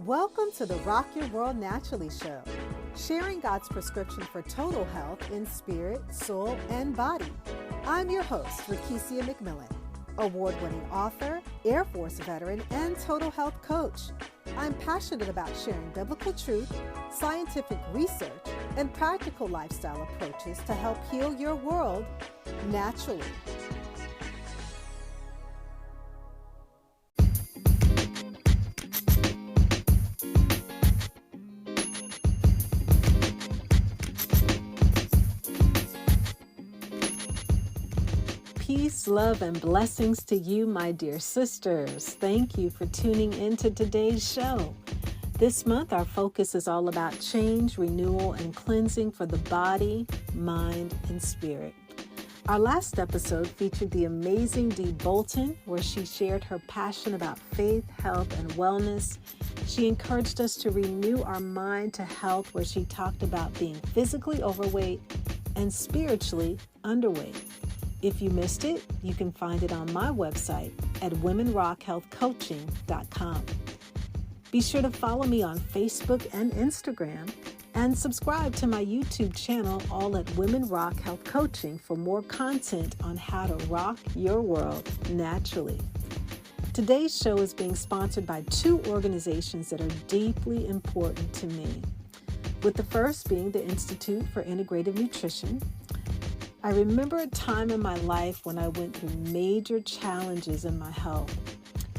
Welcome to the Rock Your World Naturally show, sharing God's prescription for total health in spirit, soul, and body. I'm your host, Rakesia McMillan, award-winning author, Air Force veteran, and total health coach. I'm passionate about sharing biblical truth, scientific research, and practical lifestyle approaches to help heal your world naturally. Peace, love, and blessings to you, my dear sisters. Thank you for tuning into today's show. This month, our focus is all about change, renewal, and cleansing for the body, mind, and spirit. Our last episode featured the amazing Dee Bolton, where she shared her passion about faith, health, and wellness. She encouraged us to renew our mind to health, where she talked about being physically overweight and spiritually underweight. If you missed it, you can find it on my website at womenrockhealthcoaching.com. Be sure to follow me on Facebook and Instagram and subscribe to my YouTube channel, all at Women Rock Health Coaching, for more content on how to rock your world naturally. Today's show is being sponsored by two organizations that are deeply important to me, with the first being the Institute for Integrative Nutrition. I remember a time in my life when I went through major challenges in my health.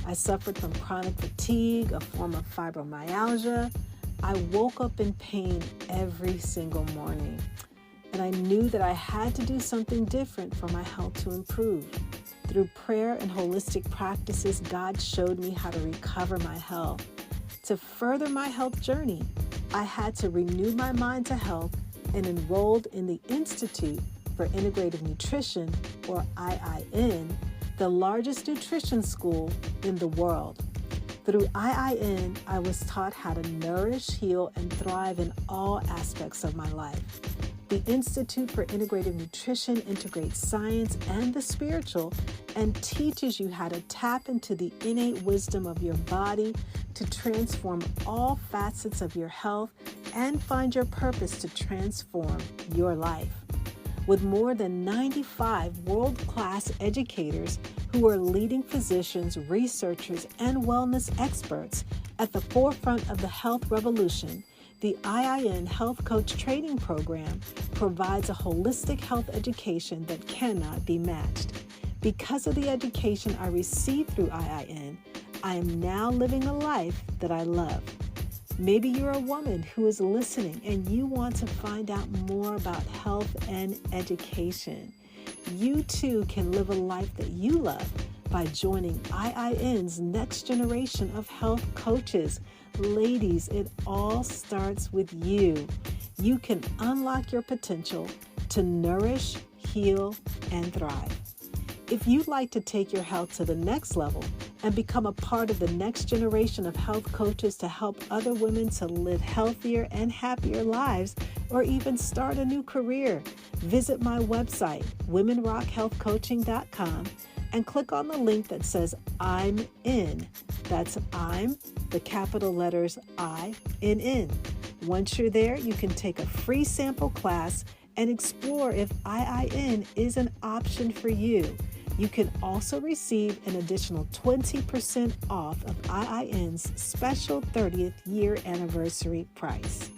I suffered from chronic fatigue, a form of fibromyalgia. I woke up in pain every single morning, and I knew that I had to do something different for my health to improve. Through prayer and holistic practices, God showed me how to recover my health. To further my health journey, I had to renew my mind to health and enrolled in the Institute for Integrative Nutrition, or IIN, the largest nutrition school in the world. Through IIN, I was taught how to nourish, heal, and thrive in all aspects of my life. The Institute for Integrative Nutrition integrates science and the spiritual and teaches you how to tap into the innate wisdom of your body to transform all facets of your health and find your purpose to transform your life. With more than 95 world-class educators who are leading physicians, researchers, and wellness experts at the forefront of the health revolution, the IIN Health Coach Training Program provides a holistic health education that cannot be matched. Because of the education I received through IIN, I am now living a life that I love. Maybe you're a woman who is listening and you want to find out more about health and education. You too can live a life that you love by joining IIN's next generation of health coaches. Ladies, it all starts with you. You can unlock your potential to nourish, heal, and thrive. If you'd like to take your health to the next level and become a part of the next generation of health coaches to help other women to live healthier and happier lives, or even start a new career, visit my website, womenrockhealthcoaching.com, and click on the link that says I'm in. That's I'm, the capital letters INN. Once you're there, you can take a free sample class and explore if IIN is an option for you. You can also receive an additional 20% off of IIN's special 30th year anniversary price.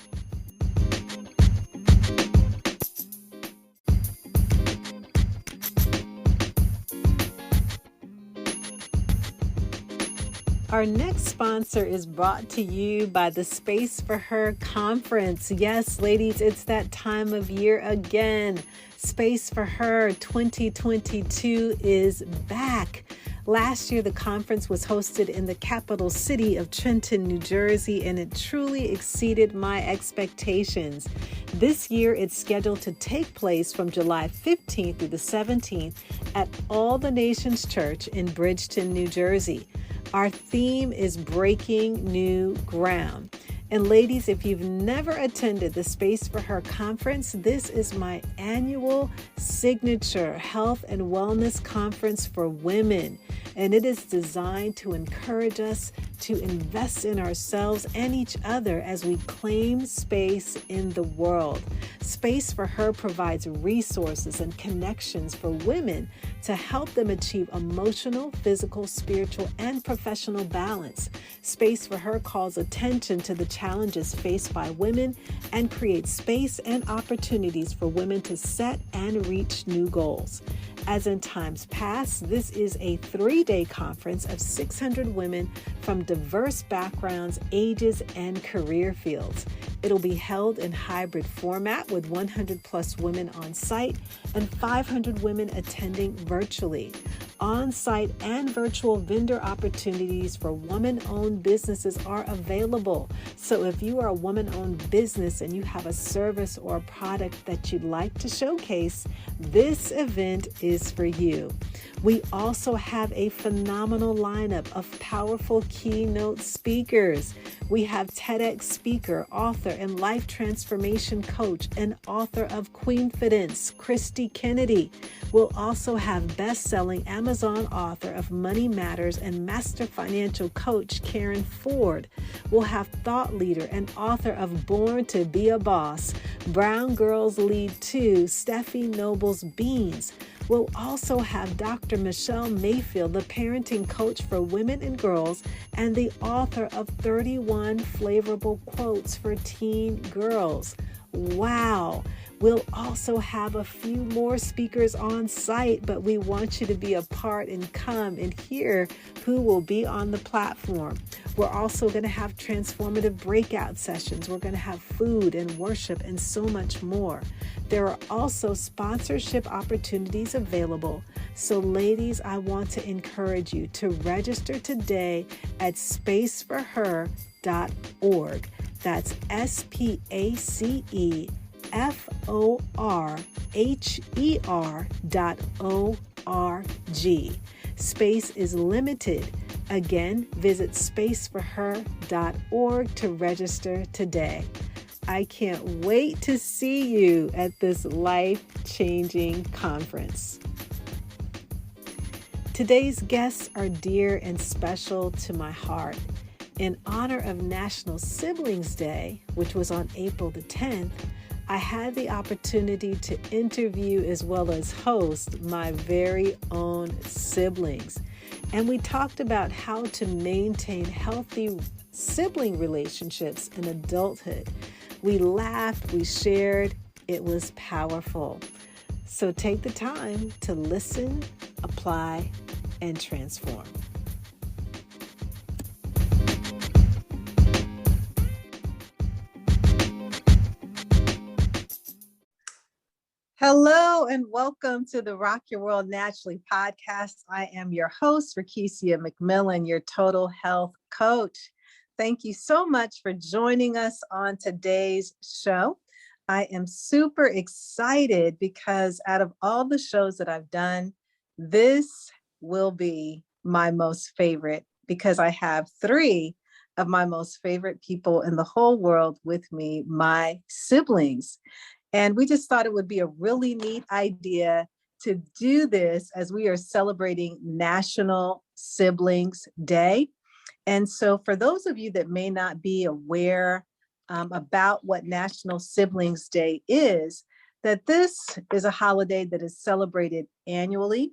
Our next sponsor is brought to you by the Space for Her Conference. Yes, ladies, it's that time of year again. Space for Her 2022 is back. Last year, the conference was hosted in the capital city of Trenton, New Jersey, and it truly exceeded my expectations. This year, it's scheduled to take place from July 15th through the 17th at All the Nations Church in Bridgeton, New Jersey. Our theme is Breaking New Ground. And ladies, if you've never attended the Space for Her conference, this is my annual signature health and wellness conference for women. and it is designed to encourage us to invest in ourselves and each other as we claim space in the world. Space for Her provides resources and connections for women to help them achieve emotional, physical, spiritual, and professional balance. Space for Her calls attention to the challenges faced by women and creates space and opportunities for women to set and reach new goals. As in times past, this is a 3-day conference of 600 women from diverse backgrounds, ages, and career fields. It'll be held in hybrid format with 100 plus women on site and 500 women attending virtually. On-site and virtual vendor opportunities for woman-owned businesses are available. So if you are a woman-owned business and you have a service or a product that you'd like to showcase, this event is for you. We also have a phenomenal lineup of powerful keynote speakers. We have TEDx speaker, author, and life transformation coach and author of Queenfidence, Christy Kennedy. We'll also have best-selling Amazon author of Money Matters and master financial coach Karen Ford. We'll have thought leader and author of Born to Be a Boss, Brown Girls Lead 2, Steffi Noble's Beans. We'll also have Dr. Michelle Mayfield, the parenting coach for women and girls, and the author of 31 flavorful quotes for teen girls. Wow! We'll also have a few more speakers on site, but we want you to be a part and come and hear who will be on the platform. We're also going to have transformative breakout sessions. We're going to have food and worship and so much more. There are also sponsorship opportunities available. So ladies, I want to encourage you to register today at spaceforher.org. That's SPACEFORHER.org. Space is limited. Again, visit spaceforher.org to register today. I can't wait to see you at this life-changing conference. Today's guests are dear and special to my heart. In honor of National Siblings Day, which was on April the 10th, I had the opportunity to interview as well as host my very own siblings. And we talked about how to maintain healthy sibling relationships in adulthood. We laughed, we shared, it was powerful. So take the time to listen, apply, and transform. Hello and welcome to the Rock Your World Naturally podcast. I am your host, Rakesia McMillan, your total health coach. Thank you so much for joining us on today's show. I am super excited because out of all the shows that I've done, this will be my most favorite because I have 3 of my most favorite people in the whole world with me, my siblings. And we just thought it would be a really neat idea to do this as we are celebrating National Siblings Day. And so for those of you that may not be aware about what National Siblings Day is, that this is a holiday that is celebrated annually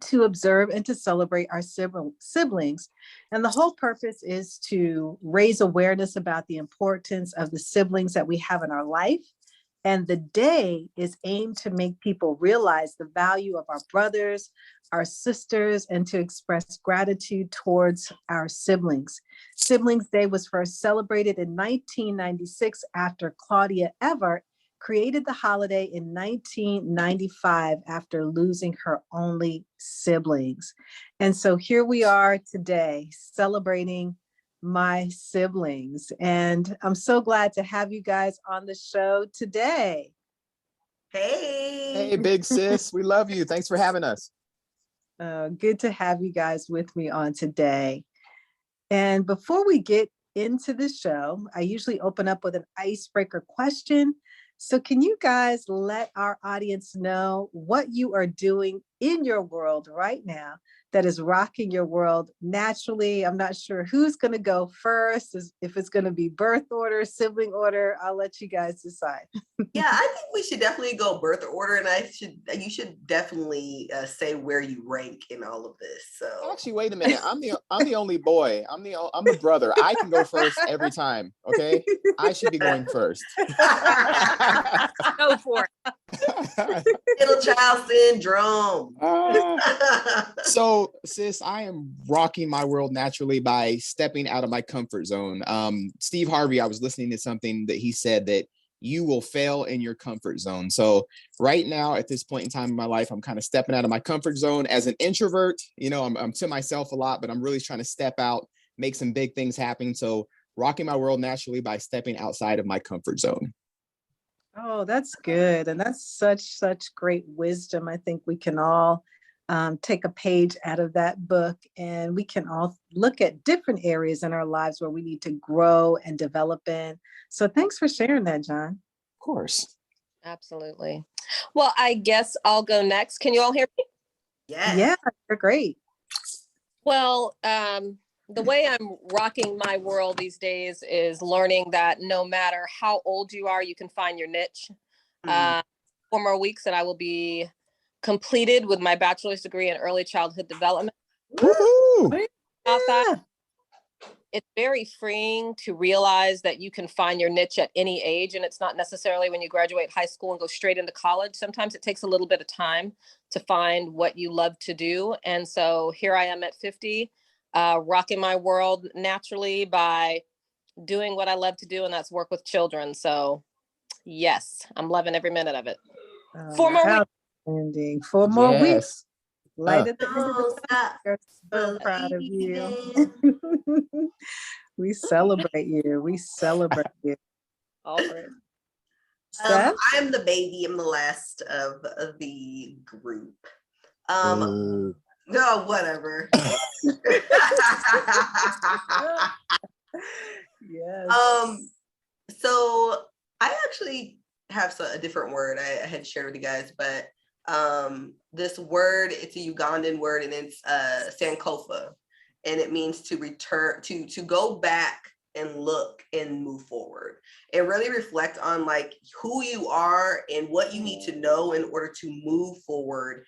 to observe and to celebrate our siblings. And the whole purpose is to raise awareness about the importance of the siblings that we have in our life. And the day is aimed to make people realize the value of our brothers, our sisters, and to express gratitude towards our siblings. Siblings Day was first celebrated in 1996 after Claudia Evert created the holiday in 1995 after losing her only siblings. And so here we are today celebrating my siblings. And I'm so glad to have you guys on the show today. Hey, big sis. We love you. Thanks for having us. Good to have you guys with me on today. And before we get into the show, I usually open up with an icebreaker question. So can you guys let our audience know what you are doing in your world right now that is rocking your world naturally. I'm not sure who's going to go first, if it's going to be birth order, sibling order. I'll let you guys decide. Yeah, I think we should definitely go birth order, and you should definitely say where you rank in all of this. So actually, wait a minute. I'm the only boy. I'm the brother. I can go first every time. Okay, I should be going first. Go for it. Middle child syndrome. So, sis, I am rocking my world naturally by stepping out of my comfort zone. Steve Harvey, I was listening to something that he said that you will fail in your comfort zone. So right now, at this point in time in my life, I'm kind of stepping out of my comfort zone. As an introvert, you know, I'm to myself a lot, but I'm really trying to step out, make some big things happen. So rocking my world naturally by stepping outside of my comfort zone. Oh, that's good. And that's such great wisdom. I think we can all take a page out of that book, and we can all look at different areas in our lives where we need to grow and develop in. So thanks for sharing that, John. Of course. Absolutely. Well, I guess I'll go next. Can you all hear me? Yes. Yeah, you're great. Well, the way I'm rocking my world these days is learning that no matter how old you are, you can find your niche. 4 more weeks and I will be completed with my bachelor's degree in early childhood development. Woohoo! Yeah. It's very freeing to realize that you can find your niche at any age, and it's not necessarily when you graduate high school and go straight into college. Sometimes it takes a little bit of time to find what you love to do. And so here I am at 50, rocking my world naturally by doing what I love to do, and that's work with children. So yes, I'm loving every minute of it. 4 more weeks. Outstanding. 4 more weeks. Light at the end of the tunnel. We're so proud of you. We celebrate you. We celebrate you. All right. I'm the baby. I'm the last of the group. No, whatever. Yes. So I actually have a different word I had shared with you guys, but this word, it's a Ugandan word, and it's Sankofa, and it means to return, to go back and look and move forward and really reflect on like who you are and what you need to know in order to move forward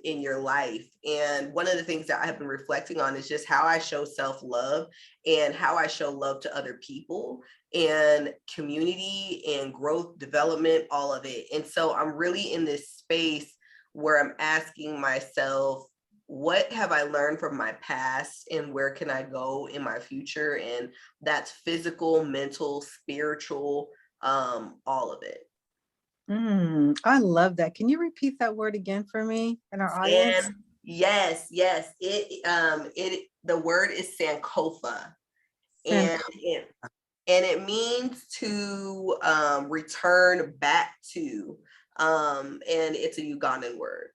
in your life. And one of the things that I have been reflecting on is just how I show self-love and how I show love to other people and community and growth, development, all of it. And so I'm really in this space where I'm asking myself, what have I learned from my past and where can I go in my future? And that's physical, mental, spiritual, all of it. I love that. Can you repeat that word again for me and our audience? And yes. The word is Sankofa. And it means to return back to, and it's a Ugandan word.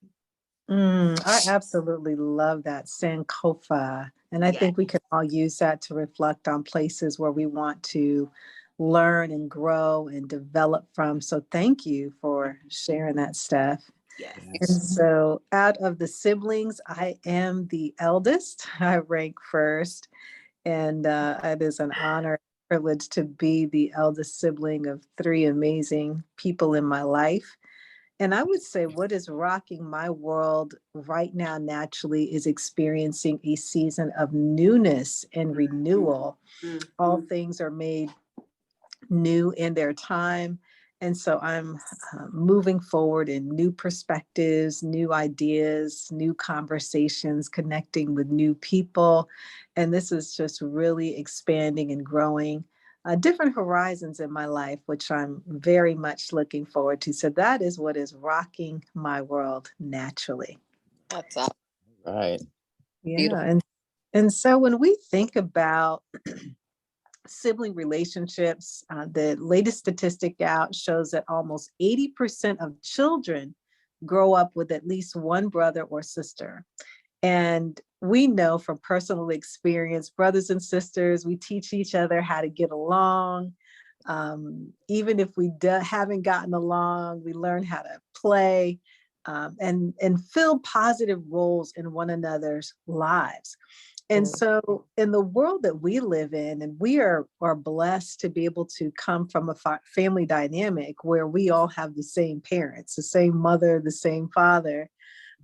I absolutely love that, Sankofa. And I think we can all use that to reflect on places where we want to learn and grow and develop from. So thank you for sharing that, Steph. Yes. And so out of the siblings, I am the eldest. I rank first. And it is an honor and privilege to be the eldest sibling of 3 amazing people in my life. And I would say what is rocking my world right now naturally is experiencing a season of newness and renewal. All things are made new in their time. And so I'm moving forward in new perspectives, new ideas, new conversations, connecting with new people. And this is just really expanding and growing different horizons in my life, which I'm very much looking forward to. So that is what is rocking my world naturally. That's awesome. Right. Yeah. Beautiful. And so when we think about sibling relationships, the latest statistic out shows that almost 80% of children grow up with at least one brother or sister. And we know from personal experience, brothers and sisters, we teach each other how to get along. Even if we haven't gotten along, we learn how to play. and fill positive roles in one another's lives. And so in the world that we live in, and we are blessed to be able to come from a family dynamic where we all have the same parents, the same mother, the same father.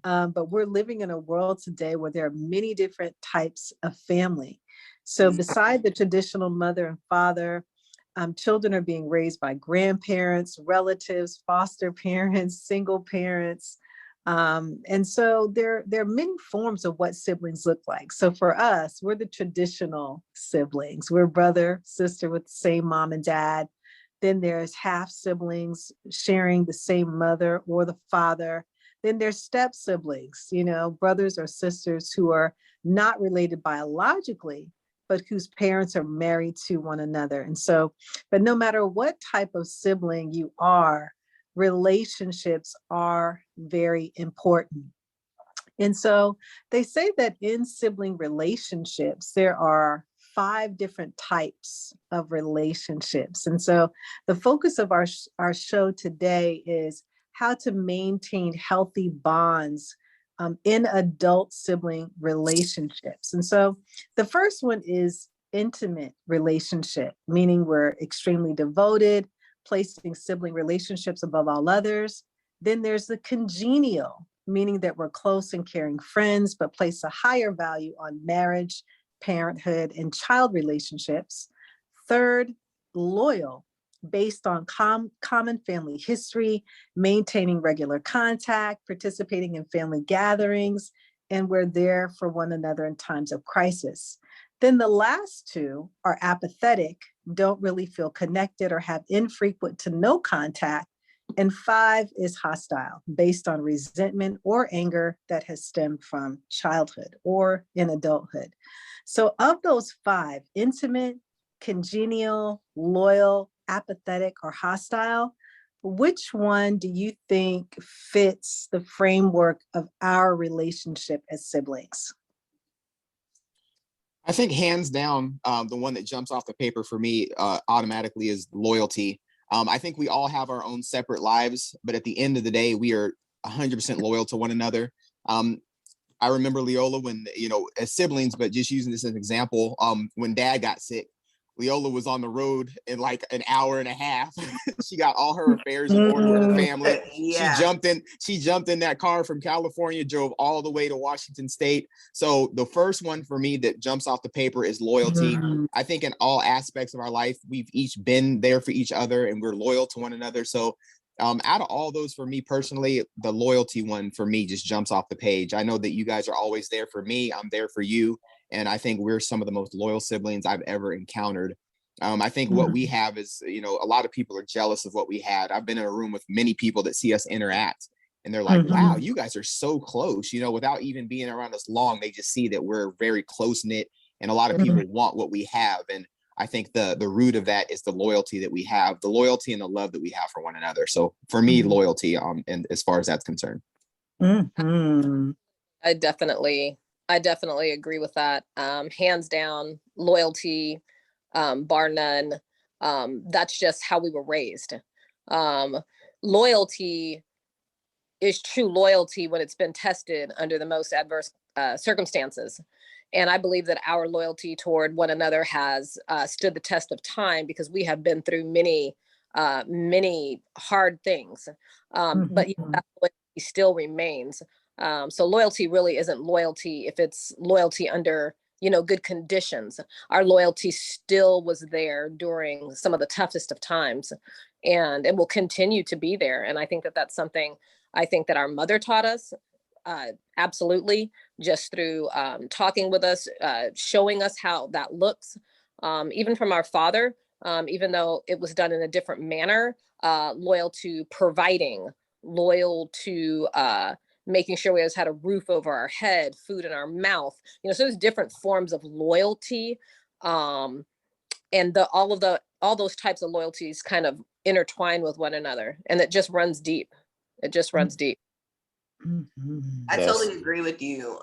But we're living in a world today where there are many different types of family. So beside the traditional mother and father, children are being raised by grandparents, relatives, foster parents, single parents. And so there are many forms of what siblings look like. So for us, we're the traditional siblings. We're brother, sister with the same mom and dad. Then there's half siblings sharing the same mother or the father. Then there's step siblings, brothers or sisters who are not related biologically, but whose parents are married to one another. And so, but no matter what type of sibling you are, relationships are very important. And so they say that in sibling relationships, there are 5 different types of relationships. And so the focus of our show today is how to maintain healthy bonds in adult sibling relationships. And so the first one is intimate relationship, meaning we're extremely devoted, placing sibling relationships above all others. Then there's the congenial, meaning that we're close and caring friends, but place a higher value on marriage, parenthood, and child relationships. Third, loyal, based on common family history, maintaining regular contact, participating in family gatherings, and we're there for one another in times of crisis. Then the last 2 are apathetic, don't really feel connected or have infrequent to no contact. And 5 is hostile, based on resentment or anger that has stemmed from childhood or in adulthood. So of those 5, intimate, congenial, loyal, apathetic, or hostile, which one do you think fits the framework of our relationship as siblings? I think hands down, the one that jumps off the paper for me automatically is loyalty. I think we all have our own separate lives, but at the end of the day, we are 100% loyal to one another. I remember Leola when, as siblings, but just using this as an example, when dad got sick, Leola was on the road in like an hour and a half. She got all her affairs in order with her family. Yeah. She jumped in that car from California, drove all the way to Washington State. So the first one for me that jumps off the paper is loyalty. I think in all aspects of our life, we've each been there for each other and we're loyal to one another. So out of all those, for me personally, the loyalty one for me just jumps off the page. I know that you guys are always there for me. I'm there for you. And I think we're some of the most loyal siblings I've ever encountered. I think what we have is, a lot of people are jealous of what we had. I've been in a room with many people that see us interact and they're like, wow, you guys are so close, without even being around us long. They just see that we're very close knit and a lot of people want what we have. And I think the root of that is the loyalty that we have, the loyalty and the love that we have for one another. So for me, loyalty, and as far as that's concerned. I definitely agree with that. Hands down, loyalty, bar none. That's just how we were raised. Loyalty is true loyalty when it's been tested under the most adverse circumstances. And I believe that our loyalty toward one another has stood the test of time because we have been through many hard things. But that loyalty still remains. So loyalty really isn't loyalty if it's loyalty under, good conditions. Our loyalty still was there during some of the toughest of times, and it will continue to be there. And I think that that's something I think that our mother taught us, absolutely, just through talking with us, showing us how that looks, even from our father, even though it was done in a different manner, loyal to providing, loyal to making sure we always had a roof over our head, food in our mouth, so there's different forms of loyalty. And all those types of loyalties kind of intertwine with one another, and it just runs deep. It just runs deep. I totally agree with you.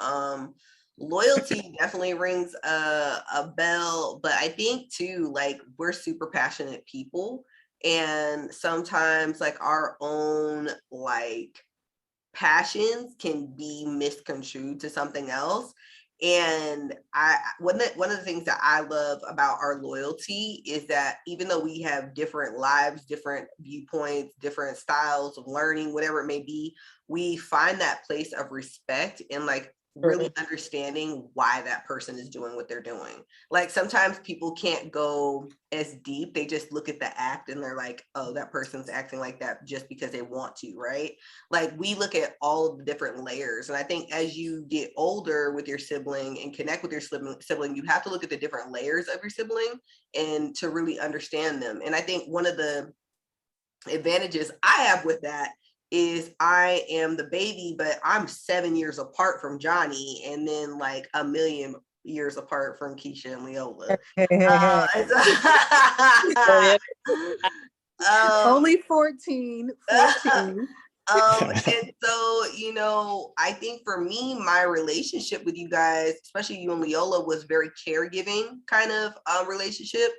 Loyalty definitely rings a bell, but I think too, like, we're super passionate people, and sometimes like our own like passions can be misconstrued to something else. And one of the things that I love about our loyalty is that even though we have different lives, different viewpoints, different styles of learning, whatever it may be, we find that place of respect and like really understanding why that person is doing what they're doing. Like sometimes people can't go as deep. They just look at the act and they're like, oh, that person's acting like that just because they want to, right? Like we look at all of the different layers. And I think as you get older with your sibling and connect with your sibling, you have to look at the different layers of your sibling and to really understand them. And I think one of the advantages I have with that is I am the baby, but I'm 7 years apart from Johnny, and then like a million years apart from Keisha and Leola. Only 14. And so, you know, I think for me, my relationship with you guys, especially you and Leola, was very caregiving kind of relationship.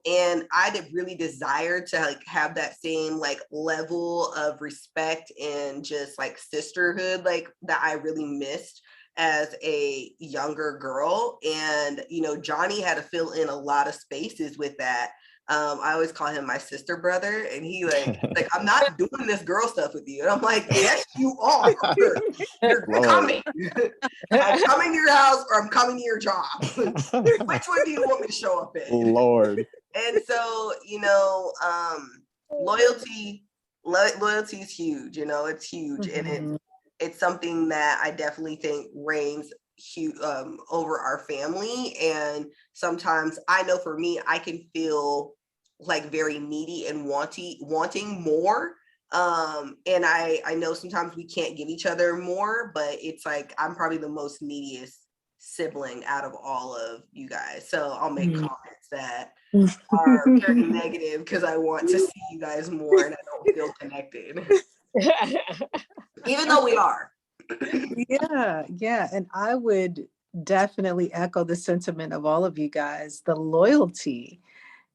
And I did really desire to like have that same like level of respect and just like sisterhood, like that I really missed as a younger girl. And, you know, Johnny had to fill in a lot of spaces with that. I always call him my sister brother, and he like I'm not doing this girl stuff with you. And I'm like, yes, you are. You're coming. I'm coming to your house, or I'm coming to your job. Which one do you want me to show up in? Lord. And so, you know, loyalty is huge. You know, it's huge, and it's something that I definitely think reigns huge over our family. And sometimes I know for me, I can feel like very needy and wanting more. And I know sometimes we can't give each other more, but it's like I'm probably the most neediest sibling out of all of you guys. So I'll make comments that are very negative because I want to see you guys more and I don't feel connected. Even though we are. Yeah. And I would definitely echo the sentiment of all of you guys, the loyalty.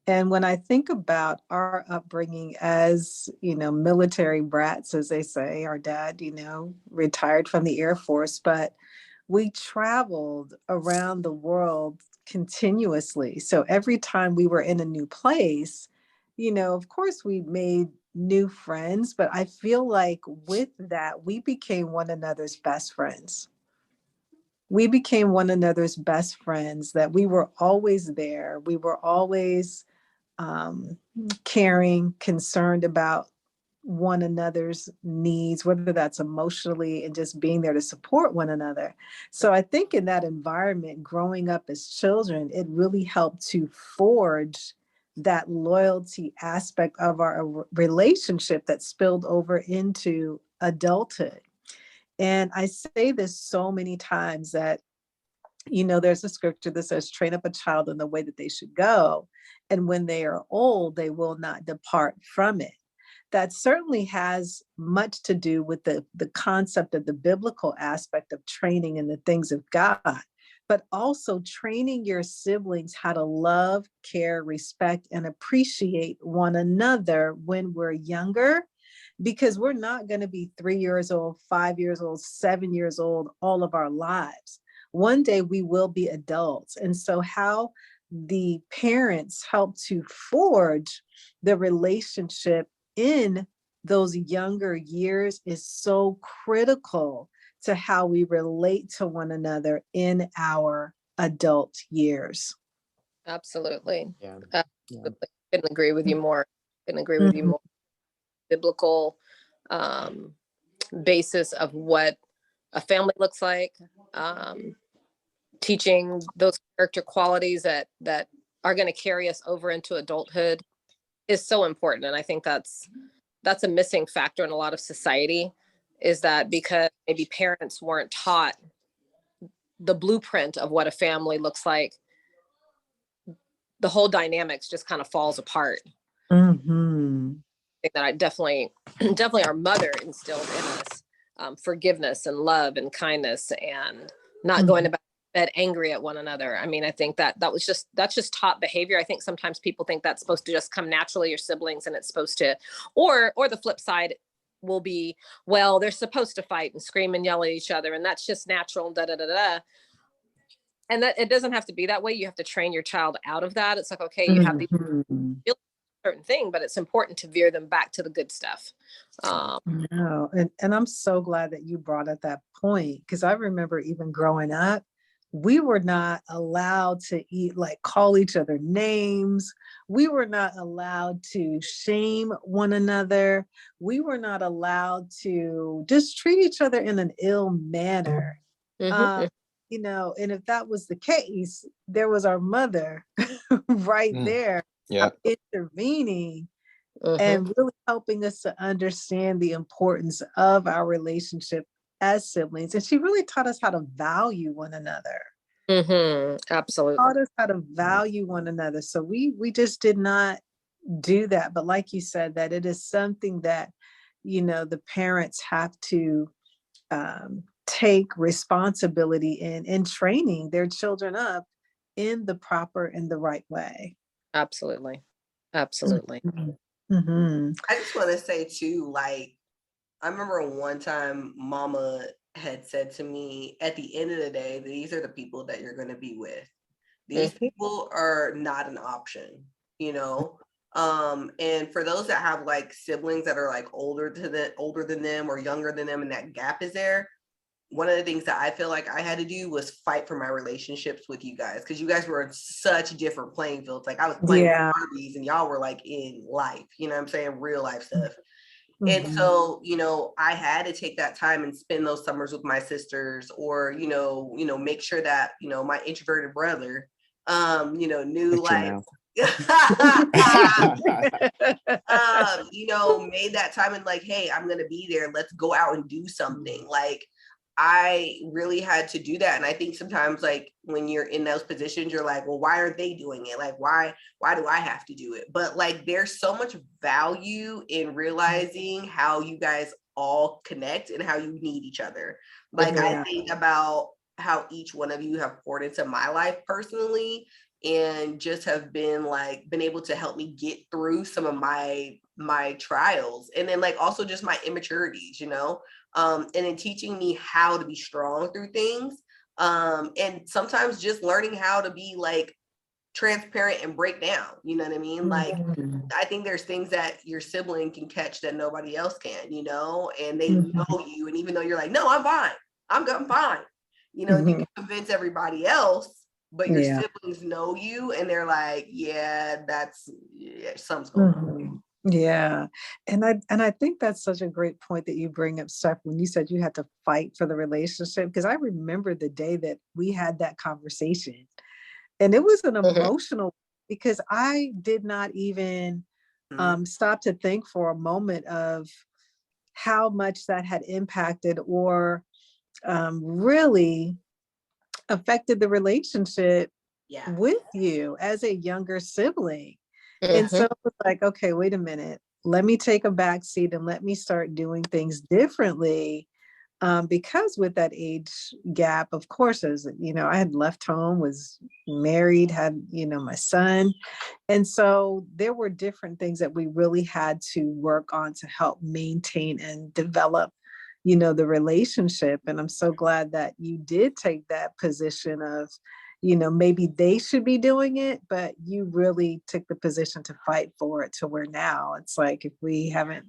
And when I think about our upbringing as, you know, military brats, as they say, our dad, you know, retired from the Air Force, but we traveled around the world continuously. So every time we were in a new place, you know, of course we made new friends, but I feel like with that, we became one another's best friends. We became one another's best friends, that we were always there. We were always caring, concerned about one another's needs, whether that's emotionally and just being there to support one another. So I think in that environment, growing up as children, it really helped to forge that loyalty aspect of our relationship that spilled over into adulthood. And I say this so many times that, you know, there's a scripture that says, train up a child in the way that they should go. And when they are old, they will not depart from it. That certainly has much to do with the concept of the biblical aspect of training in the things of God, but also training your siblings how to love, care, respect, and appreciate one another when we're younger, because we're not going to be 3 years old, 5 years old, 7 years old all of our lives. One day we will be adults. And so how the parents help to forge the relationship in those younger years is so critical to how we relate to one another in our adult years. Absolutely. Yeah. Absolutely. Couldn't agree with you more. Biblical basis of what a family looks like, teaching those character qualities that are going to carry us over into adulthood is so important. And I think that's a missing factor in a lot of society, is that because maybe parents weren't taught the blueprint of what a family looks like, the whole dynamics just kind of falls apart. I think that I definitely our mother instilled in us forgiveness and love and kindness and not going about bed angry at one another. I mean, I think that's just taught behavior. I think sometimes people think that's supposed to just come naturally, your siblings, and it's supposed to, or the flip side, will be, well, they're supposed to fight and scream and yell at each other, and that's just natural, and da da da da. And that it doesn't have to be that way. You have to train your child out of that. It's like, okay, you have these certain thing, but it's important to veer them back to the good stuff. No, and I'm so glad that you brought up that point, because I remember even growing up, we were not allowed to call each other names. We were not allowed to shame one another. We were not allowed to just treat each other in an ill manner. You know, and if that was the case, there was our mother right there intervening and really helping us to understand the importance of our relationship as siblings. And she really taught us how to value one another. Absolutely. Taught us how to value one another. So we just did not do that. But like you said, that it is something that, you know, the parents have to take responsibility in training their children up in the proper and the right way. Absolutely. I just want to say too, like, I remember one time Mama had said to me, at the end of the day, these are the people that you're going to be with. These people are not an option, you know? And for those that have like siblings that are like older than them or younger than them, and that gap is there, one of the things that I feel like I had to do was fight for my relationships with you guys, because you guys were in such different playing fields. Like I was playing with Barbies and y'all were like in life, you know what I'm saying? Real life stuff. And so, you know, I had to take that time and spend those summers with my sisters, or, you know, make sure that, you know, my introverted brother, you know, knew like, you know, made that time and like, hey, I'm going to be there. Let's go out and do something. Like, I really had to do that. And I think sometimes like when you're in those positions, you're like, well, why aren't they doing it? Like, why do I have to do it? But like, there's so much value in realizing how you guys all connect and how you need each other. Like, I think about how each one of you have poured into my life personally, and just have been able to help me get through some of my trials. And then like also just my immaturities, you know? And in teaching me how to be strong through things. And sometimes just learning how to be like transparent and break down, you know what I mean? Like, I think there's things that your sibling can catch that nobody else can, you know, and they know you. And even though you're like, no, I'm fine, I'm fine. You know, you can convince everybody else, but your siblings know you and they're like, something's going on. Yeah. And I think that's such a great point that you bring up, Steph, when you said you had to fight for the relationship, because I remember the day that we had that conversation, and it was an emotional, because I did not even stop to think for a moment of how much that had impacted or really affected the relationship with you as a younger sibling. And so it was like, okay, wait a minute, let me take a back seat and let me start doing things differently. Because with that age gap, of course, as you know, I had left home, was married, had, you know, my son. And so there were different things that we really had to work on to help maintain and develop, you know, the relationship. And I'm so glad that you did take that position of, you know, maybe they should be doing it, but you really took the position to fight for it to where now it's like, if we haven't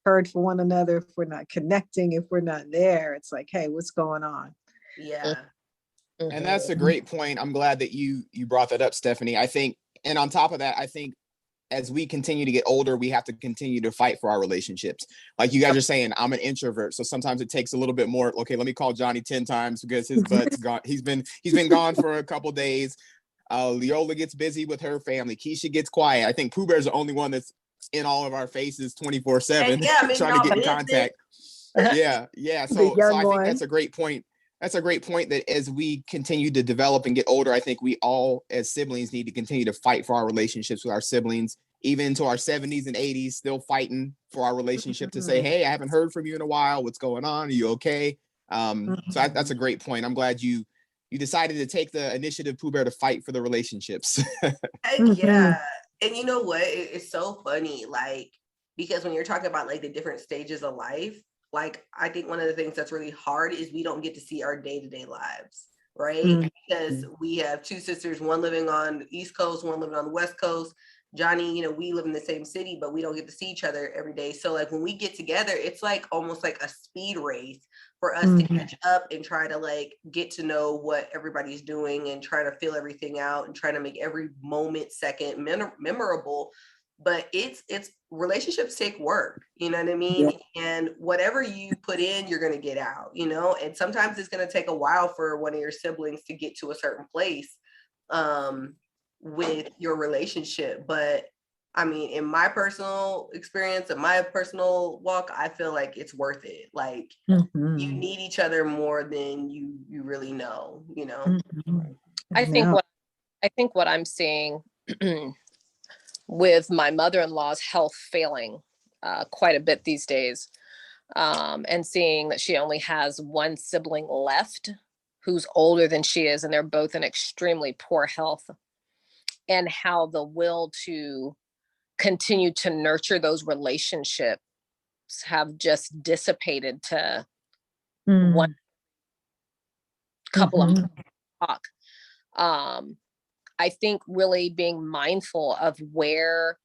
heard from one another, if we're not connecting, if we're not there, it's like, hey, what's going on? Yeah. And that's a great point. I'm glad that you brought that up, Stephanie. I think, and on top of that, I think as we continue to get older, we have to continue to fight for our relationships. Like you guys are saying, I'm an introvert, so sometimes it takes a little bit more. Okay, let me call Johnny 10 times because his butt's gone. He's been gone for a couple days. Leola gets busy with her family. Keisha gets quiet. I think Pooh Bear's the only one that's in all of our faces 24/7, trying to get in contact. Yeah. So I think that's a great point. That's a great point, that as we continue to develop and get older, I think we all as siblings need to continue to fight for our relationships with our siblings, even into our 70s and 80s, still fighting for our relationship to say, hey, I haven't heard from you in a while. What's going on? Are you okay? So that's a great point. I'm glad you decided to take the initiative, Pooh Bear, to fight for the relationships. Yeah. And you know what? It's so funny. Like, because when you're talking about like the different stages of life, like I think one of the things that's really hard is we don't get to see our day-to-day lives, right? Mhm. Because we have two sisters, one living on the East Coast, one living on the West Coast. Johnny, you know, we live in the same city, but we don't get to see each other every day. So like when we get together, it's like almost like a speed race for us to catch up and try to like get to know what everybody's doing and try to fill everything out and try to make every moment, second memorable. But it's relationships take work, you know what I mean? Yeah. And whatever you put in, you're going to get out, you know? And sometimes it's going to take a while for one of your siblings to get to a certain place with your relationship. But I mean, in my personal experience, in my personal walk, I feel like it's worth it. Like you need each other more than you really know, you know? I think what I'm seeing with my mother-in-law's health failing quite a bit these days, and seeing that she only has one sibling left who's older than she is, and they're both in extremely poor health, and how the will to continue to nurture those relationships have just dissipated to one couple of talk. I think really being mindful of where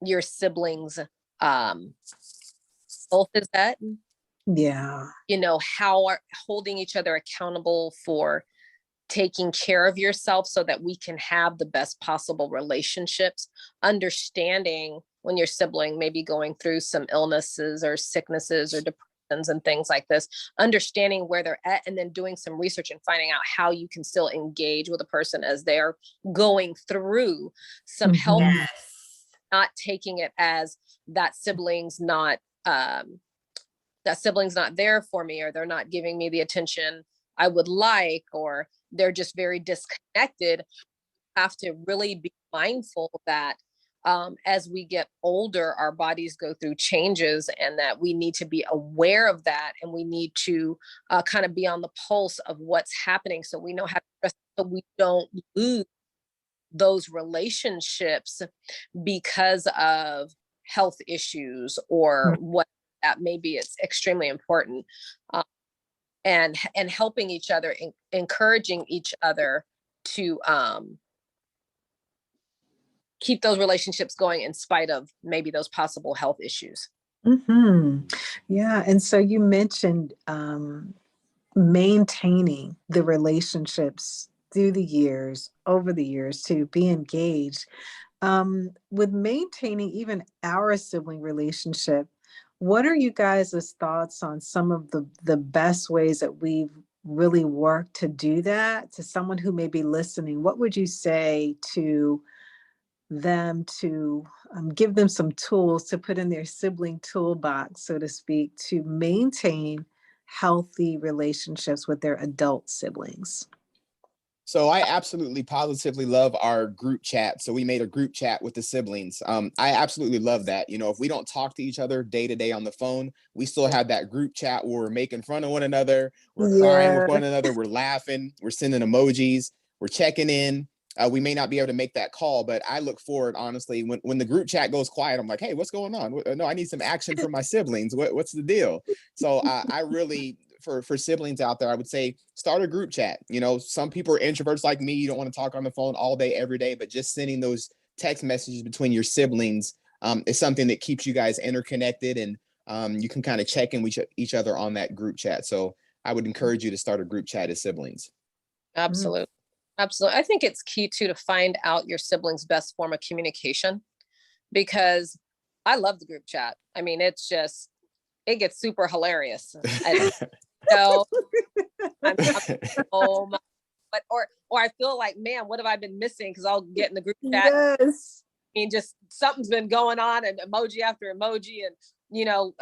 your siblings health is at. Yeah. You know, how are holding each other accountable for taking care of yourself so that we can have the best possible relationships, understanding when your sibling may be going through some illnesses or sicknesses or depressions and things like this, understanding where they're at, and then doing some research and finding out how you can still engage with a person as they're going through some health, not taking it as that sibling's not there for me, or they're not giving me the attention I would like, or they're just very disconnected. Have to really be mindful that as we get older, our bodies go through changes, and that we need to be aware of that, and we need to kind of be on the pulse of what's happening, so we know how to, so we don't lose those relationships because of health issues or what that may be. It's extremely important. And helping each other, encouraging each other to keep those relationships going in spite of maybe those possible health issues. Yeah. And so you mentioned maintaining the relationships through the years, over the years, to be engaged. With maintaining even our sibling relationship, what are you guys' thoughts on some of the best ways that we've really worked to do that? To someone who may be listening, what would you say to them to give them some tools to put in their sibling toolbox, so to speak, to maintain healthy relationships with their adult siblings? So I absolutely positively love our group chat. So we made a group chat with the siblings. I absolutely love that. You know, if we don't talk to each other day to day on the phone, we still have that group chat where we're making fun of one another. We're crying with one another. We're laughing. We're sending emojis. We're checking in. We may not be able to make that call, but I look forward, honestly, when the group chat goes quiet, I'm like, hey, what's going on? No, I need some action from my siblings. What's the deal? So I really, for siblings out there, I would say start a group chat. You know, some people are introverts like me. You don't want to talk on the phone all day, every day, but just sending those text messages between your siblings is something that keeps you guys interconnected, and you can kind of check in with each other on that group chat. So I would encourage you to start a group chat as siblings. Absolutely. Absolutely. I think it's key to find out your sibling's best form of communication, because I love the group chat. I mean, it gets super hilarious. So I'm oh my, but or I feel like, man, what have I been missing? Because I'll get in the group chat. Yes. I mean, just something's been going on, and emoji after emoji, and you know,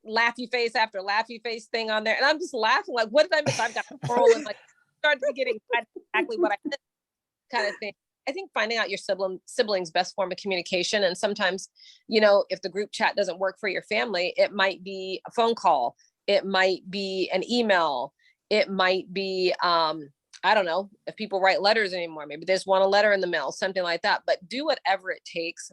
laughy face after laughy face thing on there, and I'm just laughing like, what did I miss? I've got scrolling like started to get exactly what I missed, kind of thing. I think finding out your sibling's best form of communication, and sometimes, you know, if the group chat doesn't work for your family, it might be a phone call, it might be an email, it might be I don't know if people write letters anymore, maybe they just want a letter in the mail, something like that. But do whatever it takes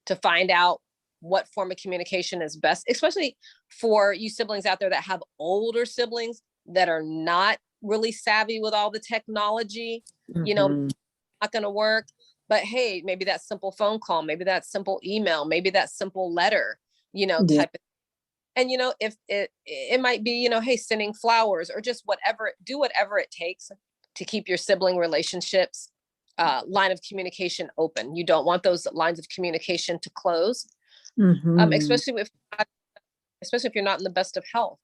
to find out what form of communication is best, especially for you siblings out there that have older siblings that are not really savvy with all the technology, you know, not going to work. But hey, maybe that simple phone call, maybe that simple email, maybe that simple letter, you know, type of. And, you know, if it might be, you know, hey, sending flowers or just whatever, do whatever it takes to keep your sibling relationships line of communication open. You don't want those lines of communication to close, especially if you're not in the best of health.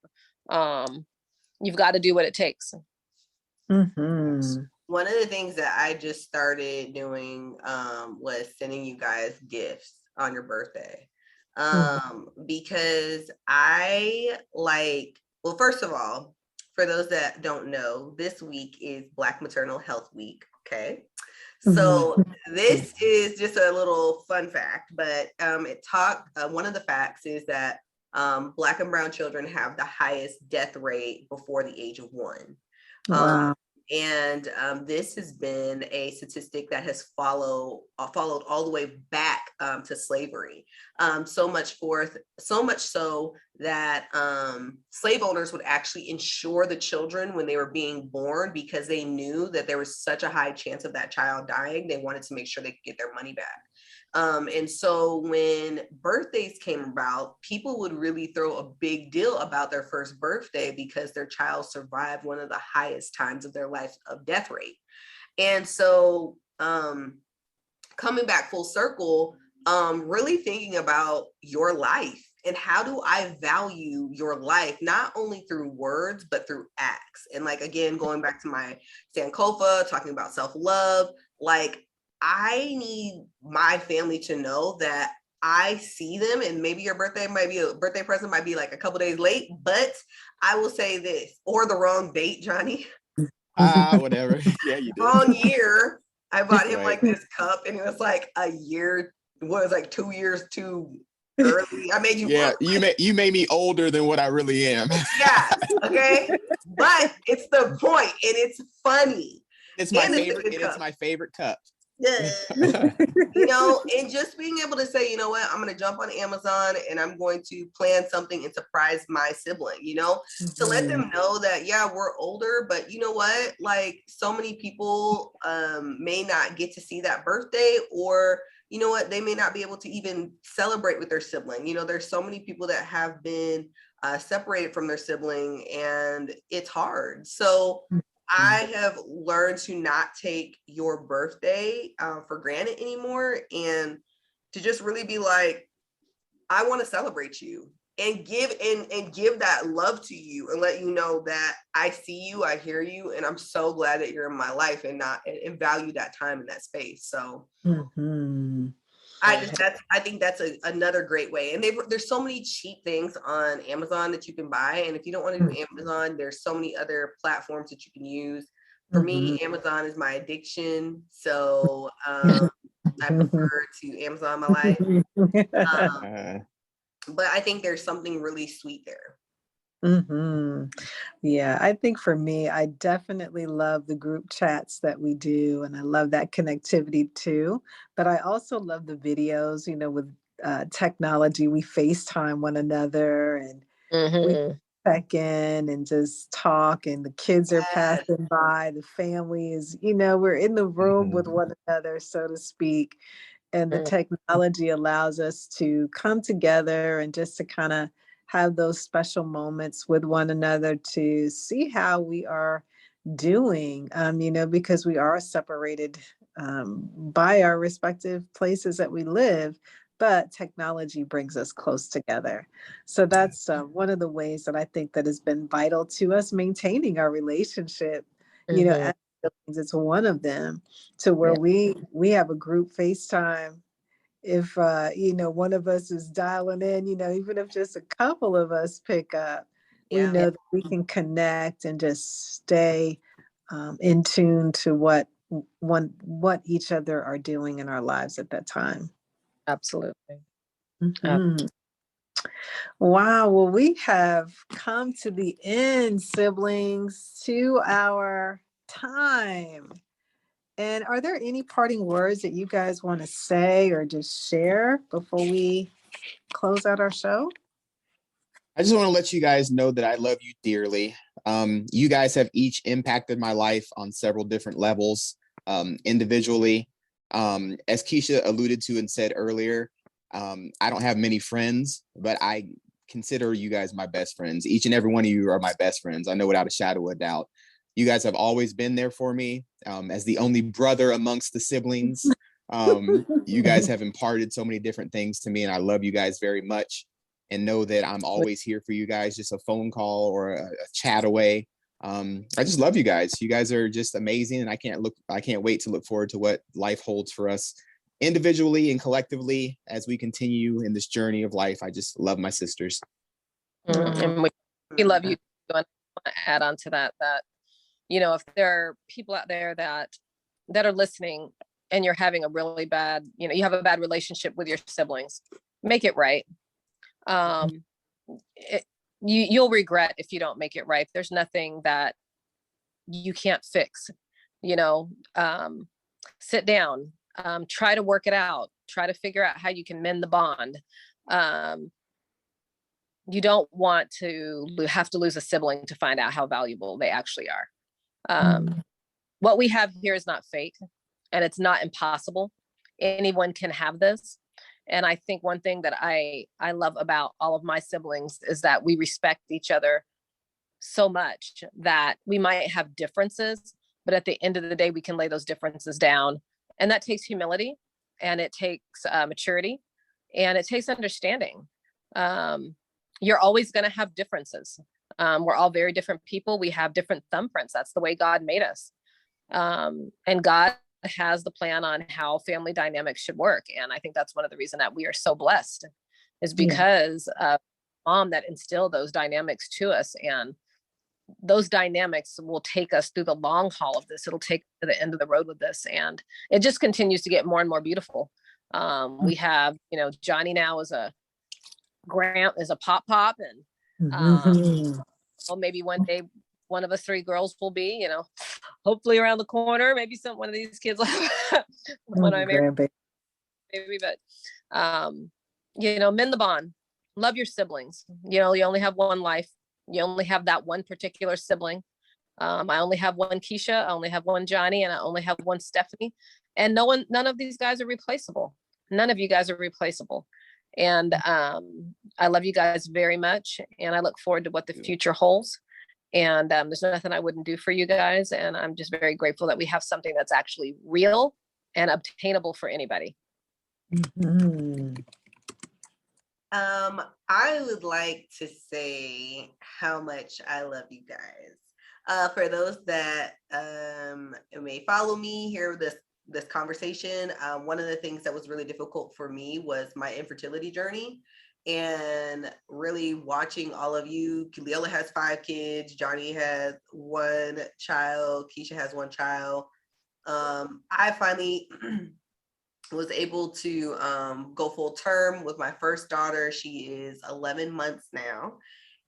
You've got to do what it takes. One of the things that I just started doing was sending you guys gifts on your birthday. Because I like, well, first of all, for those that don't know, this week is Black Maternal Health Week. Okay. So this is just a little fun fact, but one of the facts is that Black and brown children have the highest death rate before the age of 1. Wow. And this has been a statistic that has followed all the way back to slavery. So much so that slave owners would actually insure the children when they were being born because they knew that there was such a high chance of that child dying. They wanted to make sure they could get their money back. And so when birthdays came about, people would really throw a big deal about their first birthday because their child survived one of the highest times of their life of death rate. And so coming back full circle, really thinking about your life and how do I value your life, not only through words, but through acts. And like, again, going back to my Sankofa, talking about self-love, like, I need my family to know that I see them, and maybe your birthday present might be like a couple days late, but I will say this, or the wrong date, Johnny. Whatever. Yeah, you did. Wrong year. I bought him like this cup, and it was like a year. What was like 2 years too early. I made you. Yeah, you made me older than what I really am. Yeah. Okay. But it's the point, and it's funny. It's my favorite. It's my favorite cup. You know, and just being able to say, you know what, I'm going to jump on Amazon and I'm going to plan something and surprise my sibling, you know, to let them know that, yeah, we're older, but you know what, like so many people may not get to see that birthday, or you know what, they may not be able to even celebrate with their sibling. You know, there's so many people that have been separated from their sibling, and it's hard. So I have learned to not take your birthday for granted anymore, and to just really be like, I want to celebrate you and give that love to you and let you know that I see you, I hear you, and I'm so glad that you're in my life and value that time in that space. So I think that's another great way. And there's so many cheap things on Amazon that you can buy. And if you don't want to do Amazon, there's so many other platforms that you can use. For me, Amazon is my addiction. So I prefer to Amazon my life. But I think there's something really sweet there. Yeah, I think for me, I definitely love the group chats that we do, and I love that connectivity too. But I also love the videos, you know, with technology, we FaceTime one another and we check in and just talk, and the kids are passing by, the family is, you know, we're in the room with one another, so to speak. And the technology allows us to come together and just to kind of have those special moments with one another to see how we are doing, you know, because we are separated by our respective places that we live, but technology brings us close together. So that's one of the ways that I think that has been vital to us maintaining our relationship, you know, as siblings. It's one of them, to where we have a group FaceTime. If you know, one of us is dialing in, you know, even if just a couple of us pick up, we know that we can connect and just stay in tune to what each other are doing in our lives at that time. Absolutely. Wow. Well, we have come to the end, siblings, to our time. And are there any parting words that you guys want to say or just share before we close out our show? I just want to let you guys know that I love you dearly. You guys have each impacted my life on several different levels, individually. As Keisha alluded to and said earlier, I don't have many friends, but I consider you guys my best friends. Each and every one of you are my best friends. I know without a shadow of a doubt. You guys have always been there for me, as the only brother amongst the siblings. You guys have imparted so many different things to me, and I love you guys very much. And know that I'm always here for you guys, just a phone call or a chat away. I just love you guys. You guys are just amazing, and I can't wait to look forward to what life holds for us individually and collectively as we continue in this journey of life. I just love my sisters. And we love you. I want to add on to that, if there are people out there that are listening and you're having a really bad, you have a bad relationship with your siblings, make it right. You'll regret if you don't make it right. There's nothing that you can't fix, sit down, try to work it out, try to figure out how you can mend the bond. You don't want to have to lose a sibling to find out how valuable they actually are. What we have here is not fake, and it's not impossible. Anyone can have this. And I think one thing that I love about all of my siblings is that we respect each other so much that we might have differences, but at the end of the day, we can lay those differences down. And that takes humility, and it takes maturity, and it takes understanding. You're always going to have differences. We're all very different people. We have different thumbprints. That's the way God made us. And God has the plan on how family dynamics should work. And I think that's one of the reasons that we are so blessed, is because of mom that instilled those dynamics to us. And those dynamics will take us through the long haul of this. It'll take to the end of the road with this. And it just continues to get more and more beautiful. We have, Johnny now is a pop, and well, maybe one day one of us three girls will be, hopefully around the corner. Maybe one of these kids, when I'm married, maybe. But mend the bond. Love your siblings. You only have one life. You only have that one particular sibling. I only have one Keisha. I only have one Johnny, and I only have one Stephanie. And none of these guys are replaceable. None of you guys are replaceable. And I love you guys very much, and I look forward to what the future holds. And there's nothing I wouldn't do for you guys. And I'm just very grateful that we have something that's actually real and obtainable for anybody. I would like to say how much I love you guys. For those that may follow me, hear this conversation, one of the things that was really difficult for me was my infertility journey. And really watching all of you. Leola has 5 kids. Johnny has 1 child. Keisha has 1 child. I finally was able to go full term with my first daughter. She is 11 months now.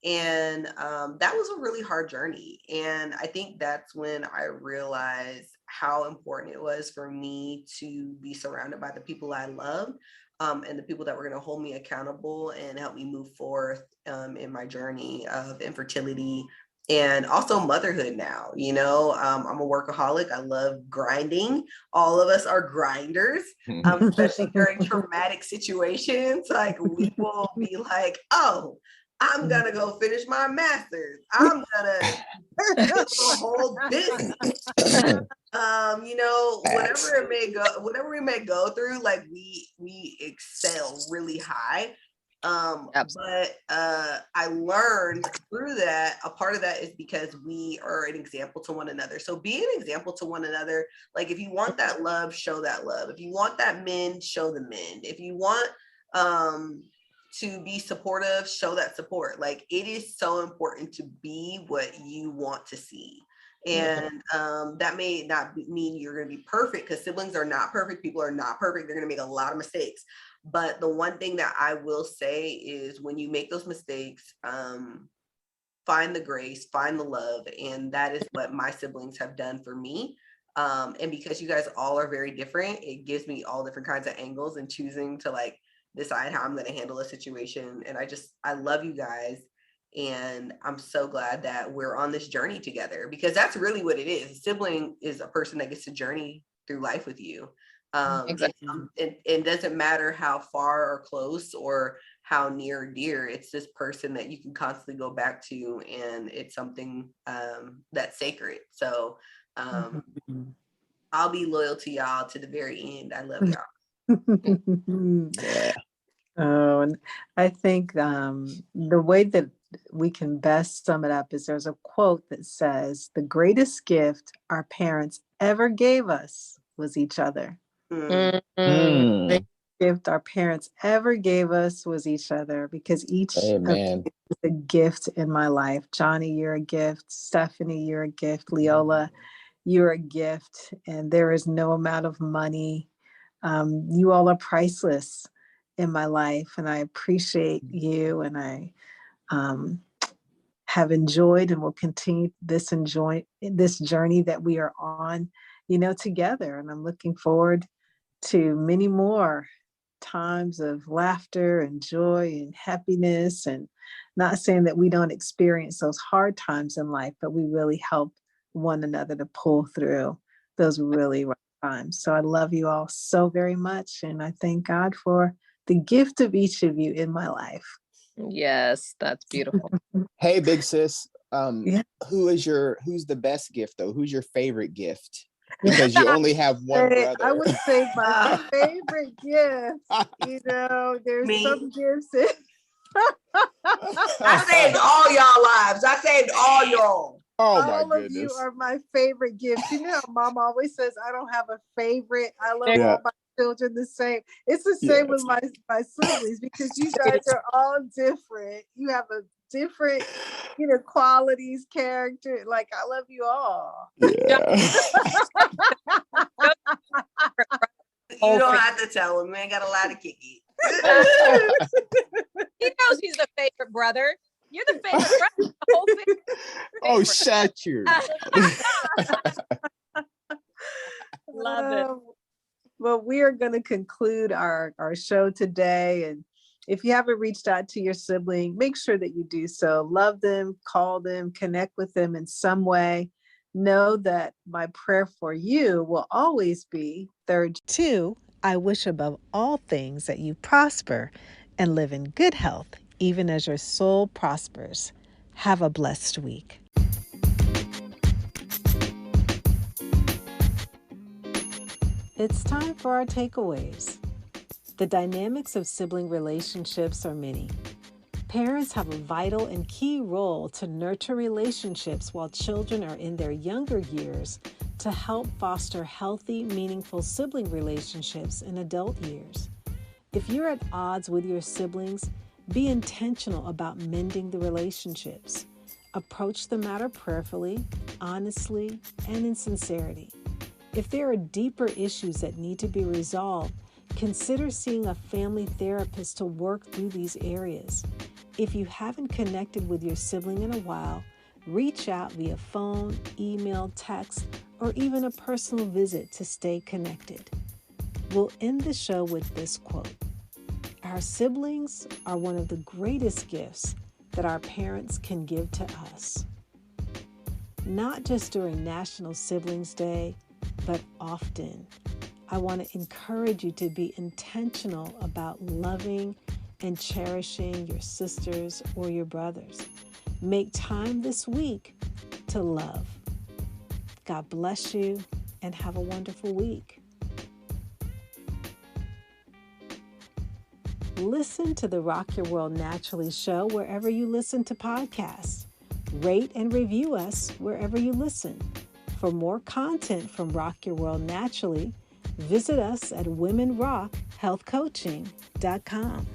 And that was a really hard journey. And I think that's when I realized how important it was for me to be surrounded by the people I love. And the people that were going to hold me accountable and help me move forth in my journey of infertility and also motherhood now. I'm a workaholic. I love grinding. All of us are grinders, especially during traumatic situations. Like, we will be like, oh, I'm going to go finish my master's. I'm going to hold this. Whatever we may go through, like we excel really high. But I learned through that, a part of that is because we are an example to one another. So be an example to one another. Like, if you want that love, show that love. If you want that mend, show the mend. If you want to be supportive, show that support. Like, it is so important to be what you want to see. And that may not mean you're going to be perfect, because siblings are not perfect. People are not perfect. They're going to make a lot of mistakes. But the one thing that I will say is, when you make those mistakes, find the grace, find the love. And that is what my siblings have done for me. And because you guys all are very different, it gives me all different kinds of angles and choosing to decide how I'm going to handle a situation. And I love you guys. And I'm so glad that we're on this journey together, because that's really what it is. A sibling is a person that gets to journey through life with you. Exactly. It doesn't matter how far or close or how near or dear, it's this person that you can constantly go back to, and it's something that's sacred. So I'll be loyal to y'all to the very end. I love y'all. Yeah. Oh, and I think the way that we can best sum it up is there's a quote that says, "The greatest gift our parents ever gave us was each other." The gift our parents ever gave us was each other, because each of Amen. you is a gift in my life. Johnny, you're a gift. Stephanie, you're a gift. Leola, you're a gift. And there is no amount of money. You all are priceless in my life, and I appreciate you, and I have enjoyed and will continue this journey that we are on, together. And I'm looking forward to many more times of laughter and joy and happiness, and not saying that we don't experience those hard times in life, but we really help one another to pull through those really rough times. So I love you all so very much, and I thank God for the gift of each of you in my life. Yes, that's beautiful. Hey, big sis. Yeah. Who's the best gift though? Who's your favorite gift? Because you only have one brother. I would say my favorite gift, there's Me. some gifts. I saved all y'all lives. I saved all y'all. Oh my All goodness. of you are my favorite gifts. How Mom always says, I don't have a favorite. I love Yeah. all my children the same. It's the same with my siblings, because you guys are all different. You have a different, qualities, character. Like, I love you all. Yeah. You don't have to tell him. Man, got a lot of Kiki. He knows he's the favorite brother. You're the favorite brother. The whole thing. Oh, shut your. Love it. Well, we are going to conclude our show today. And if you haven't reached out to your sibling, make sure that you do so. Love them, call them, connect with them in some way. Know that my prayer for you will always be third. 2, I wish above all things that you prosper and live in good health, even as your soul prospers. Have a blessed week. It's time for our takeaways. The dynamics of sibling relationships are many. Parents have a vital and key role to nurture relationships while children are in their younger years, to help foster healthy, meaningful sibling relationships in adult years. If you're at odds with your siblings, be intentional about mending the relationships. Approach the matter prayerfully, honestly, and in sincerity. If there are deeper issues that need to be resolved, consider seeing a family therapist to work through these areas. If you haven't connected with your sibling in a while, reach out via phone, email, text, or even a personal visit to stay connected. We'll end the show with this quote: "Our siblings are one of the greatest gifts that our parents can give to us." Not just during National Siblings Day, but often. I want to encourage you to be intentional about loving and cherishing your sisters or your brothers. Make time this week to love. God bless you and have a wonderful week. Listen to the Rock Your World Naturally show wherever you listen to podcasts. Rate and review us wherever you listen. For more content from Rock Your World Naturally, visit us at womenrockhealthcoaching.com.